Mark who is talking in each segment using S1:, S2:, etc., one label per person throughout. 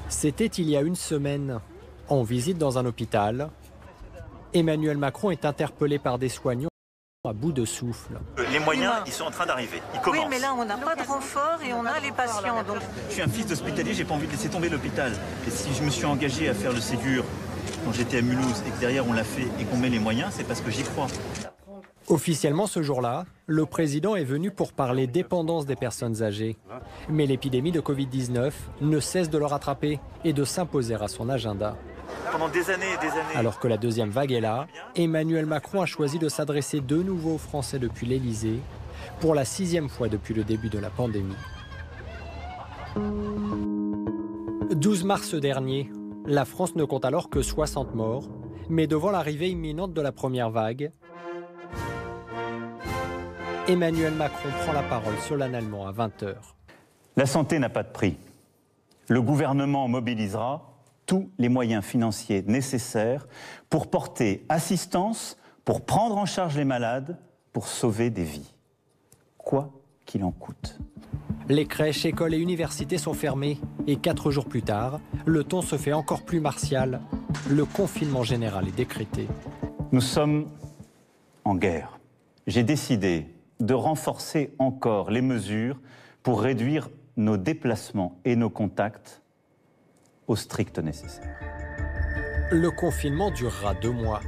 S1: C'était il y a une semaine. En visite dans un hôpital, Emmanuel Macron est interpellé par des soignants à bout de souffle.
S2: Les moyens, ils sont en train d'arriver. Ils commencent.
S3: Oui, mais là, on n'a pas de renfort et on a les patients. Donc...
S2: Je suis un fils d'hospitalier, j'ai pas envie de laisser tomber l'hôpital. Et si je me suis engagé à faire le Ségur quand j'étais à Mulhouse et que derrière on l'a fait et qu'on met les moyens, c'est parce que j'y crois.
S1: Officiellement, ce jour-là, le président est venu pour parler dépendance des personnes âgées. Mais l'épidémie de Covid-19 ne cesse de le rattraper et de s'imposer à son agenda.
S2: Pendant des années et des années.
S1: Alors que la deuxième vague est là, Emmanuel Macron a choisi de s'adresser de nouveau aux Français depuis l'Élysée, pour la 6e fois depuis le début de la pandémie. 12 mars dernier, la France ne compte alors que 60 morts, mais devant l'arrivée imminente de la première vague, Emmanuel Macron prend la parole solennellement à 20h.
S2: La santé n'a pas de prix. Le gouvernement mobilisera tous les moyens financiers nécessaires pour porter assistance, pour prendre en charge les malades, pour sauver des vies. Quoi qu'il en coûte.
S1: Les crèches, écoles et universités sont fermées. Et 4 jours plus tard, le ton se fait encore plus martial. Le confinement général est décrété.
S2: Nous sommes en guerre. J'ai décidé de renforcer encore les mesures pour réduire nos déplacements et nos contacts au strict nécessaire.
S1: Le confinement durera 2 mois.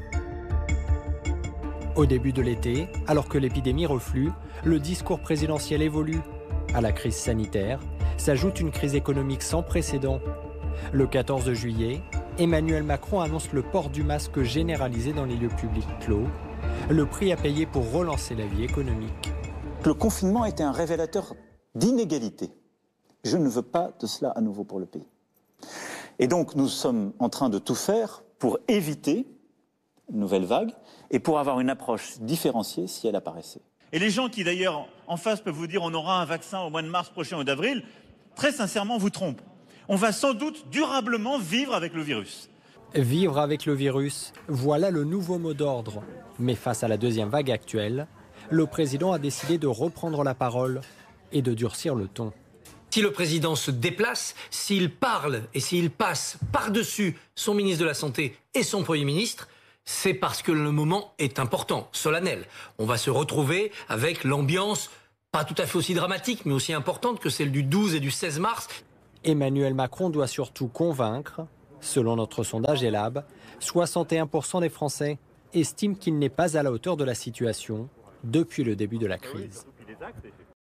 S1: Au début de l'été, alors que l'épidémie reflue, le discours présidentiel évolue. À la crise sanitaire s'ajoute une crise économique sans précédent. Le 14 juillet, Emmanuel Macron annonce le port du masque généralisé dans les lieux publics clos, le prix à payer pour relancer la vie économique.
S4: Le confinement était un révélateur d'inégalité. Je ne veux pas de cela à nouveau pour le pays. Et donc nous sommes en train de tout faire pour éviter une nouvelle vague et pour avoir une approche différenciée si elle apparaissait.
S2: Et les gens qui d'ailleurs en face peuvent vous dire on aura un vaccin au mois de mars prochain ou d'avril, très sincèrement vous trompent. On va sans doute durablement vivre avec le virus.
S1: Vivre avec le virus, voilà le nouveau mot d'ordre. Mais face à la deuxième vague actuelle, le président a décidé de reprendre la parole et de durcir le ton.
S5: Si le président se déplace, s'il parle et s'il passe par-dessus son ministre de la Santé et son Premier ministre, c'est parce que le moment est important, solennel. On va se retrouver avec l'ambiance pas tout à fait aussi dramatique, mais aussi importante que celle du 12 et du 16 mars.
S1: Emmanuel Macron doit surtout convaincre. Selon notre sondage Elab, 61% des Français estiment qu'il n'est pas à la hauteur de la situation depuis le début de la crise.